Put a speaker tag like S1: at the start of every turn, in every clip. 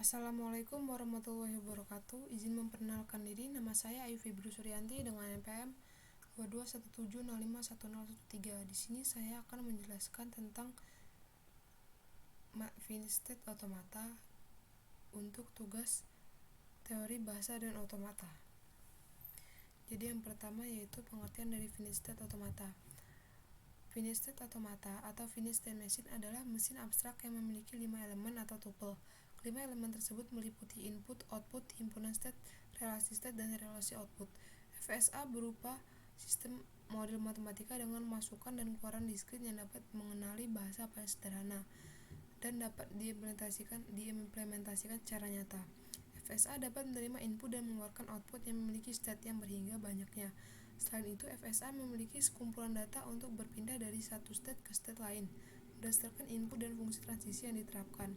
S1: Assalamualaikum warahmatullahi wabarakatuh. Izin memperkenalkan diri, nama saya Ayu Fibru Suryanti dengan NPM 2217051013. Di sini saya akan menjelaskan tentang finished automata untuk tugas teori bahasa dan otomata. Jadi yang pertama yaitu pengertian dari finished automata. Finished automata atau finished machine adalah mesin abstrak yang memiliki 5 elemen atau tuple. 5 elemen tersebut meliputi input, output, himpunan state, relasi state, dan relasi output. FSA berupa sistem model matematika dengan masukan dan keluaran diskrit yang dapat mengenali bahasa paling sederhana dan dapat diimplementasikan secara nyata. FSA dapat menerima input dan mengeluarkan output yang memiliki state yang berhingga banyaknya. Selain itu, FSA memiliki sekumpulan data untuk berpindah dari satu state ke state lain berdasarkan input dan fungsi transisi yang diterapkan.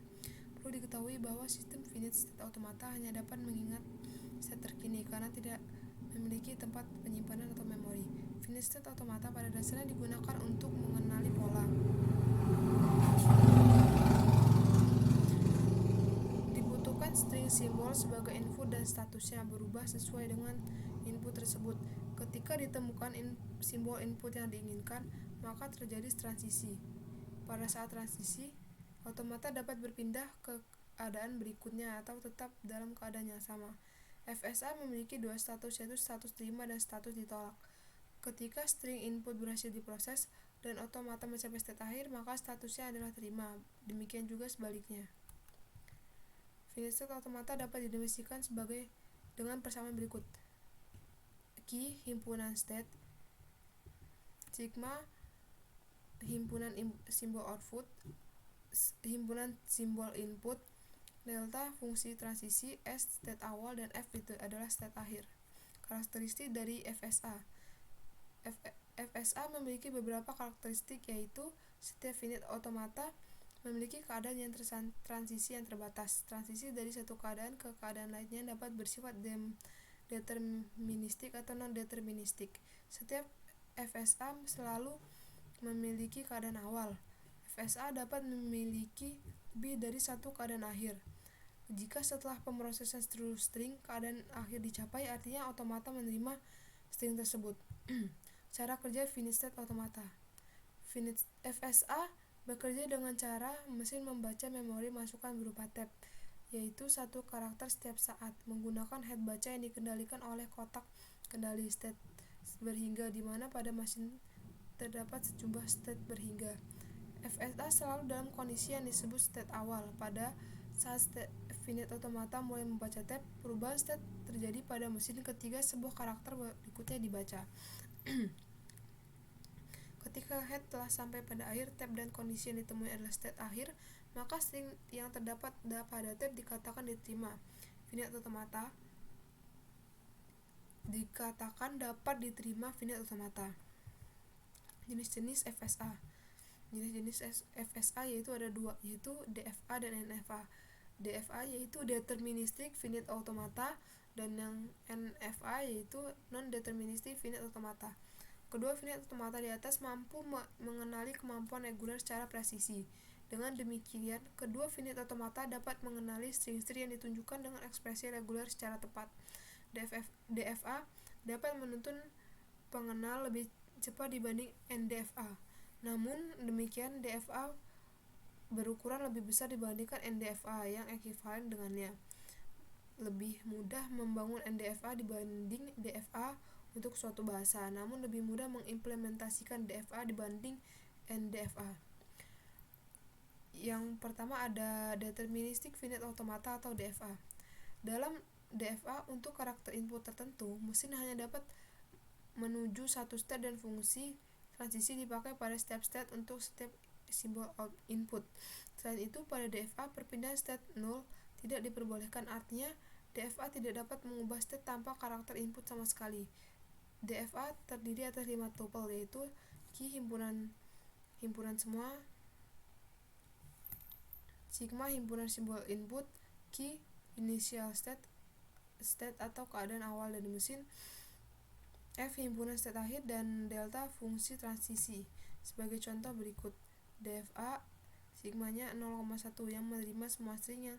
S1: Perlu diketahui bahwa sistem finite state automata hanya dapat mengingat state terkini karena tidak memiliki tempat penyimpanan atau memori. Finite state automata pada dasarnya digunakan untuk mengenali pola. Dibutuhkan string simbol sebagai input dan statusnya berubah sesuai dengan input tersebut. Ketika ditemukan simbol input yang diinginkan, maka terjadi transisi. Pada saat transisi, automata dapat berpindah ke keadaan berikutnya atau tetap dalam keadaan yang sama. FSA memiliki dua status, yaitu status terima dan status ditolak. Ketika string input berhasil diproses dan automata mencapai state akhir, maka statusnya adalah terima. Demikian juga sebaliknya. Finite state automata dapat didefinisikan sebagai dengan persamaan berikut. Key himpunan state, sigma himpunan simbol output, himpunan simbol input, delta fungsi transisi, S state awal, dan F itu adalah state akhir. Karakteristik dari FSA. FSA memiliki beberapa karakteristik, yaitu setiap finite automata memiliki keadaan yang transisi yang terbatas. Transisi dari satu keadaan ke keadaan lainnya dapat bersifat deterministik atau non-deterministik. Setiap FSA selalu memiliki keadaan awal. FSA dapat memiliki lebih dari satu keadaan akhir. Jika setelah pemrosesan seluruh string keadaan akhir dicapai, artinya automata menerima string tersebut. Cara kerja finite state automata. FSA bekerja dengan cara mesin membaca memori masukan berupa tab, yaitu satu karakter setiap saat, menggunakan head baca yang dikendalikan oleh kotak kendali state berhingga, di mana pada mesin terdapat sejumlah state berhingga. FSA selalu dalam kondisi yang disebut state awal. Pada saat finite automata mulai membaca tab, perubahan state terjadi pada mesin ketika sebuah karakter berikutnya dibaca. Ketika head telah sampai pada akhir tab dan kondisi yang ditemui adalah state akhir, maka string yang terdapat pada tab dikatakan diterima. Finite automata dikatakan dapat diterima finite automata. Jenis-jenis FSA. Jenis-jenis FSA yaitu ada dua, yaitu DFA dan NFA. DFA yaitu deterministic finite automata, dan yang NFA yaitu non-deterministic finite automata. Kedua finite automata di atas mampu mengenali kemampuan reguler secara presisi. Dengan demikian, kedua finite automata dapat mengenali string-string yang ditunjukkan dengan ekspresi reguler secara tepat. DFA dapat menuntun pengenal lebih cepat dibanding NDFA. Namun demikian, DFA berukuran lebih besar dibandingkan NDFA yang ekivalen dengannya. Lebih mudah membangun NDFA dibanding DFA untuk suatu bahasa, namun lebih mudah mengimplementasikan DFA dibanding NDFA. Yang pertama ada deterministic finite automata atau DFA. Dalam DFA, untuk karakter input tertentu, mesin hanya dapat menuju satu state dan fungsi transisi dipakai pada setiap state untuk setiap simbol input. Selain itu, pada DFA perpindahan state 0 tidak diperbolehkan, artinya DFA tidak dapat mengubah state tanpa karakter input sama sekali. DFA terdiri atas 5 tuple, yaitu key himpunan semua, sigma himpunan simbol input, key initial state atau keadaan awal dari mesin, F himpunan state akhir, dan delta fungsi transisi. Sebagai contoh berikut, DFA sigmanya 0,1 yang menerima semua string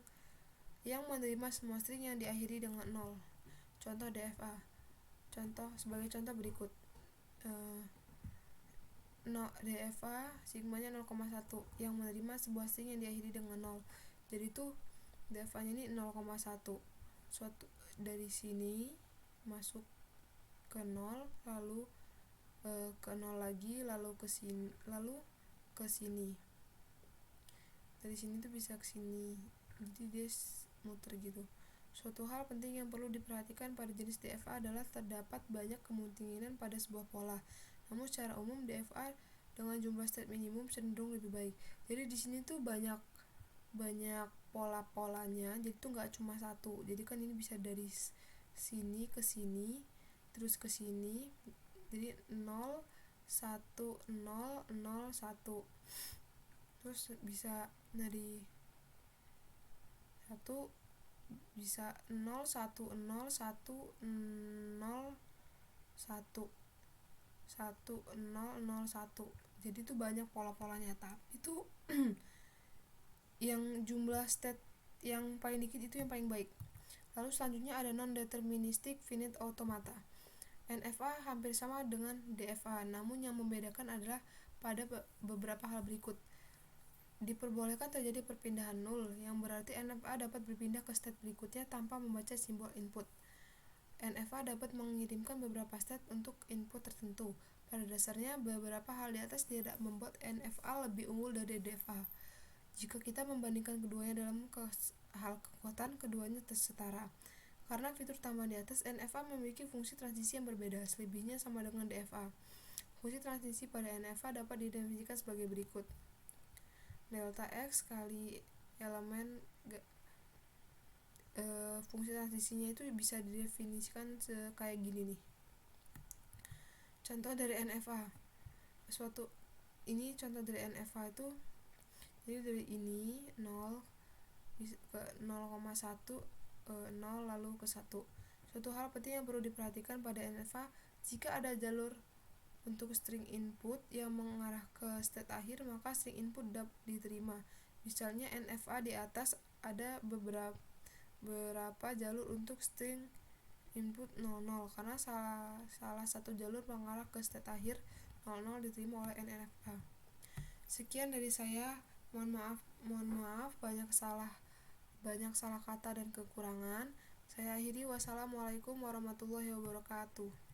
S1: yang menerima semua string yang diakhiri dengan 0. Contoh DFA. Sebagai contoh berikut. DFA sigmanya 0,1 yang menerima sebuah string yang diakhiri dengan 0. Jadi tuh DFA-nya ini 0,1. Suatu dari sini masuk ke 0, lalu ke 0 lagi, lalu ke sini. Dari sini tuh bisa ke sini. Jadi dia muter gitu. Suatu hal penting yang perlu diperhatikan pada jenis DFA adalah terdapat banyak kemungkinan pada sebuah pola. Namun secara umum DFA dengan jumlah state minimum cenderung lebih baik. Jadi di sini tuh banyak pola-polanya. Jadi tuh nggak cuma satu. Jadi kan ini bisa dari sini ke sini, terus ke sini. Jadi 0 1 0 0 1. Terus bisa dari 1 bisa 0 1 0 1 0 1 1 0 0 1. Jadi itu banyak pola-polanya, tapi itu yang jumlah state yang paling dikit itu yang paling baik. Lalu selanjutnya ada non-deterministic finite automata. NFA hampir sama dengan DFA, namun yang membedakan adalah pada beberapa hal berikut. Diperbolehkan terjadi perpindahan null, yang berarti NFA dapat berpindah ke state berikutnya tanpa membaca simbol input. NFA dapat mengirimkan beberapa state untuk input tertentu. Pada dasarnya, beberapa hal di atas tidak membuat NFA lebih unggul dari DFA. Jika kita membandingkan keduanya dalam hal kekuatan, keduanya setara. Karena fitur tambahan di atas, NFA memiliki fungsi transisi yang berbeda, selebihnya sama dengan DFA. Fungsi transisi pada NFA dapat didefinisikan sebagai berikut. Delta X kali elemen fungsi transisinya itu bisa didefinisikan kayak gini nih. Contoh dari NFA. Contoh dari NFA itu jadi dari ini 0 ke 0,1 0 lalu ke 1. Suatu hal penting yang perlu diperhatikan pada NFA, jika ada jalur untuk string input yang mengarah ke state akhir, maka string input dapat diterima. Misalnya NFA di atas ada beberapa jalur untuk string input 00 karena salah satu jalur mengarah ke state akhir 00 diterima oleh NFA. Sekian dari saya. Mohon maaf banyak salah kata dan kekurangan. Saya akhiri. Wassalamualaikum warahmatullahi wabarakatuh.